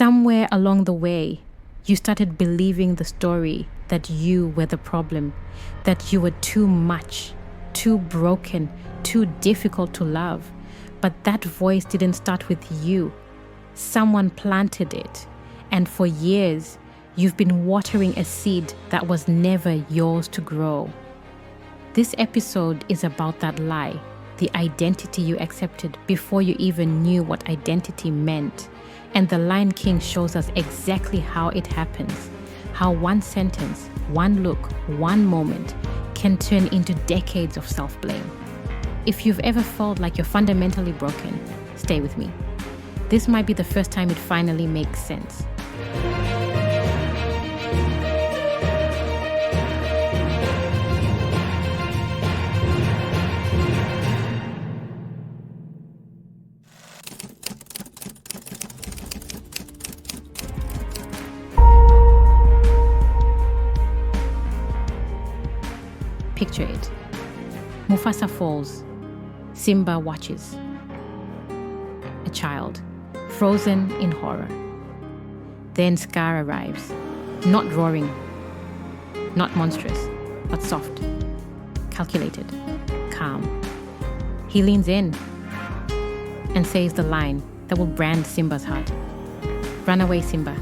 Somewhere along the way, you started believing the story that you were the problem, that you were too much, too broken, too difficult to love. But that voice didn't start with you. Someone planted it. And for years, you've been watering a seed that was never yours to grow. This episode is about that lie, the identity you accepted before you even knew what identity meant. And the Lion King shows us exactly how it happens, how one sentence, one look, one moment can turn into decades of self-blame. If you've ever felt like you're fundamentally broken, stay with me. This might be the first time it finally makes sense. Picture it. Mufasa falls. Simba watches. A child, frozen in horror. Then Scar arrives, not roaring, not monstrous, but soft, calculated, calm. He leans in and says the line that will brand Simba's heart. Run away, Simba.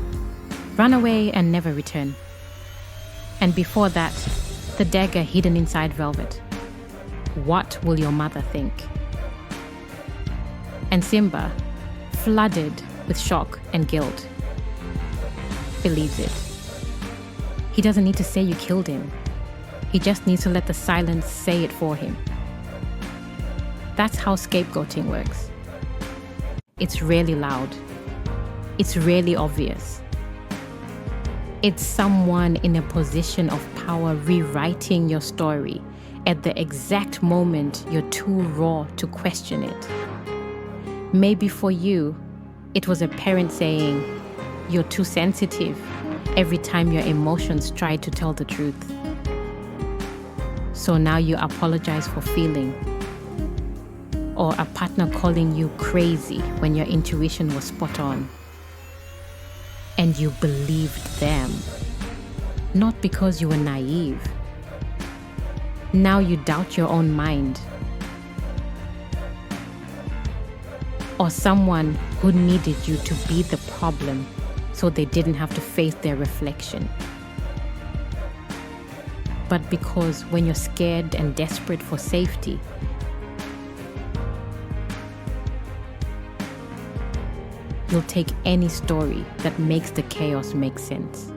Run away and never return. And before that, the dagger hidden inside velvet. What will your mother think? And Simba, flooded with shock and guilt, believes it. He doesn't need to say you killed him. He just needs to let the silence say it for him. That's how scapegoating works. It's rarely loud. It's rarely obvious. It's someone in a position of power rewriting your story at the exact moment you're too raw to question it. Maybe for you, it was a parent saying, "You're too sensitive," every time your emotions try to tell the truth. So now you apologize for feeling. Or a partner calling you crazy when your intuition was spot on. And you believed them. Not because you were naive. Now you doubt your own mind. Or someone who needed you to be the problem so they didn't have to face their reflection. But because when you're scared and desperate for safety, you'll take any story that makes the chaos make sense.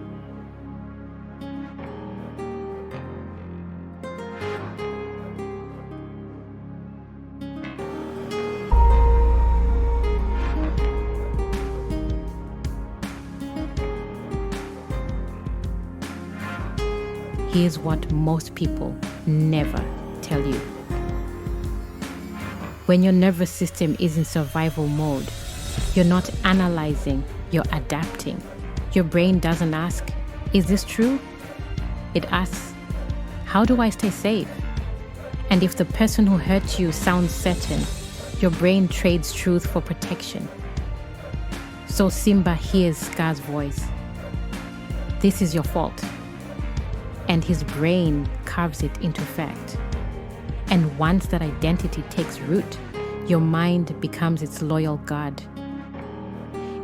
Here's what most people never tell you. When your nervous system is in survival mode, you're not analyzing, you're adapting. Your brain doesn't ask, "Is this true?" It asks, "How do I stay safe?" And if the person who hurt you sounds certain, your brain trades truth for protection. So Simba hears Scar's voice. This is your fault. And his brain carves it into fact. And once that identity takes root, your mind becomes its loyal guard.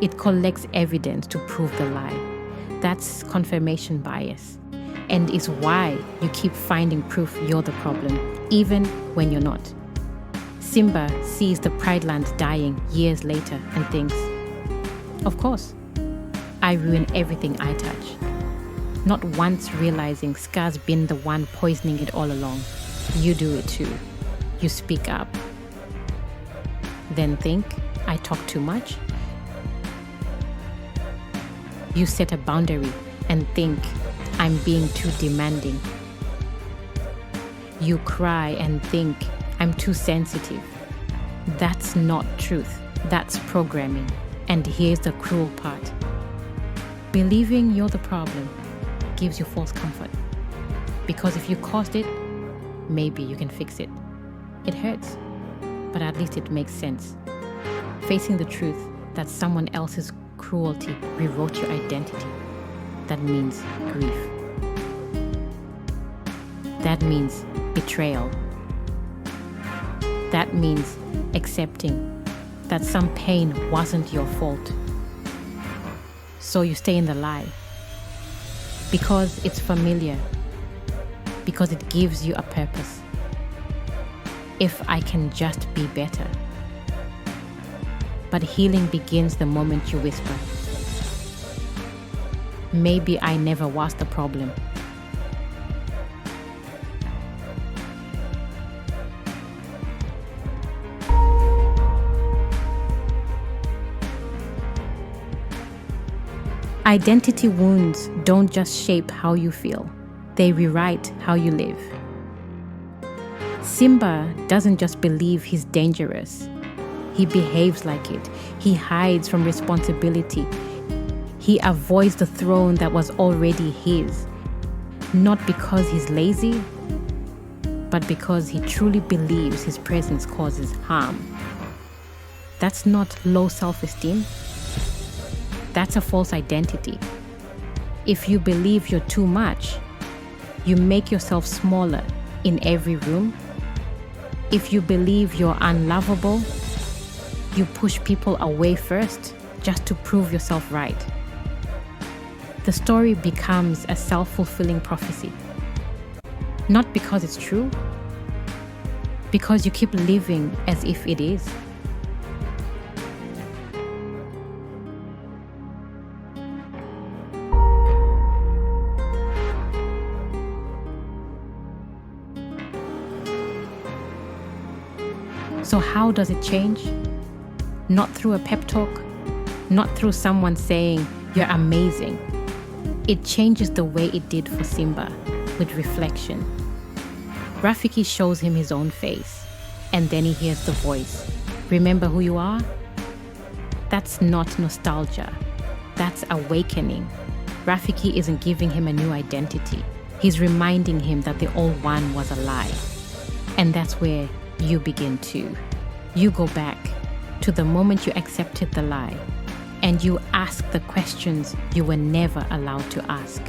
It collects evidence to prove the lie. That's confirmation bias, and is why you keep finding proof you're the problem, even when you're not. Simba sees the Pride Land dying years later and thinks, of course, I ruin everything I touch. Not once realizing Scar's been the one poisoning it all along. You do it too. You speak up. Then think, I talk too much? You set a boundary and think, I'm being too demanding. You cry and think, I'm too sensitive. That's not truth. That's programming. And here's the cruel part. Believing you're the problem gives you false comfort. Because if you caused it, maybe you can fix it. It hurts, but at least it makes sense. Facing the truth that someone else is cruelty rewrote your identity. That means grief. That means betrayal. That means accepting that some pain wasn't your fault. So you stay in the lie because it's familiar, because it gives you a purpose. If I can just be better. But healing begins the moment you whisper, maybe I never was the problem. Identity wounds don't just shape how you feel, they rewrite how you live. Simba doesn't just believe he's dangerous. He behaves like it. He hides from responsibility. He avoids the throne that was already his. Not because he's lazy, but because he truly believes his presence causes harm. That's not low self-esteem. That's a false identity. If you believe you're too much, you make yourself smaller in every room. If you believe you're unlovable, you push people away first just to prove yourself right. The story becomes a self-fulfilling prophecy. Not because it's true, because you keep living as if it is. So how does it change? Not through a pep talk, not through someone saying, you're amazing. It changes the way it did for Simba, with reflection. Rafiki shows him his own face, and then he hears the voice. Remember who you are? That's not nostalgia. That's awakening. Rafiki isn't giving him a new identity. He's reminding him that the old one was a lie. And that's where you begin too. You go back to the moment you accepted the lie, and you ask the questions you were never allowed to ask.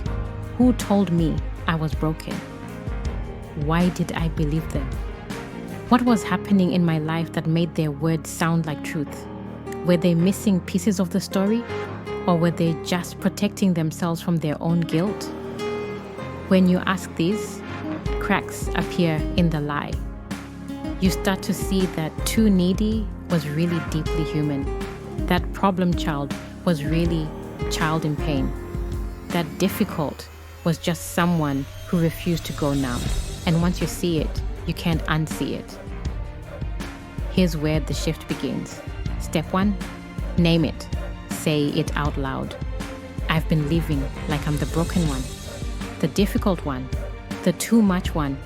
Who told me I was broken? Why did I believe them? What was happening in my life that made their words sound like truth? Were they missing pieces of the story? Or were they just protecting themselves from their own guilt? When you ask these, cracks appear in the lie. You start to see that too needy was really deeply human. That problem child was really child in pain. That difficult was just someone who refused to go numb. And once you see it, you can't unsee it. Here's where the shift begins. Step 1, name it. Say it out loud. I've been living like I'm the broken one, the difficult one, the too much one.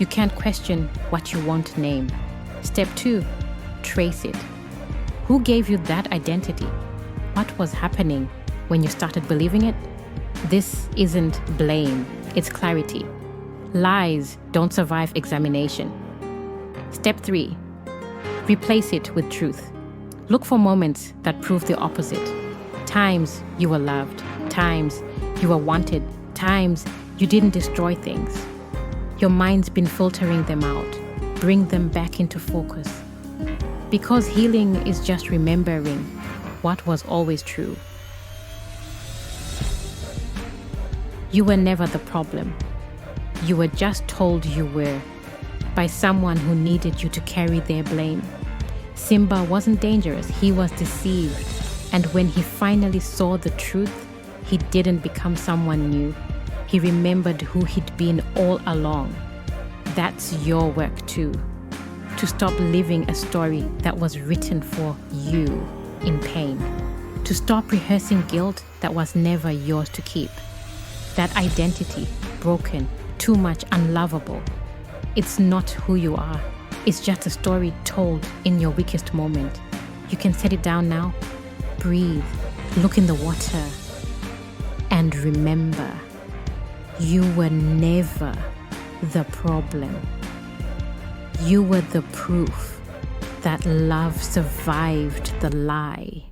You can't question what you won't name. Step 2, trace it. Who gave you that identity? What was happening when you started believing it? This isn't blame, it's clarity. Lies don't survive examination. Step 3, replace it with truth. Look for moments that prove the opposite. Times you were loved, times you were wanted, times you didn't destroy things. Your mind's been filtering them out. Bring them back into focus. Because healing is just remembering what was always true. You were never the problem. You were just told you were by someone who needed you to carry their blame. Simba wasn't dangerous, he was deceived. And when he finally saw the truth, he didn't become someone new. He remembered who he'd been all along. That's your work too. To stop living a story that was written for you in pain. To stop rehearsing guilt that was never yours to keep. That identity, broken, too much, unlovable. It's not who you are. It's just a story told in your weakest moment. You can set it down now. Breathe. Look in the water. And remember, you were never the problem. You were the proof that love survived the lie.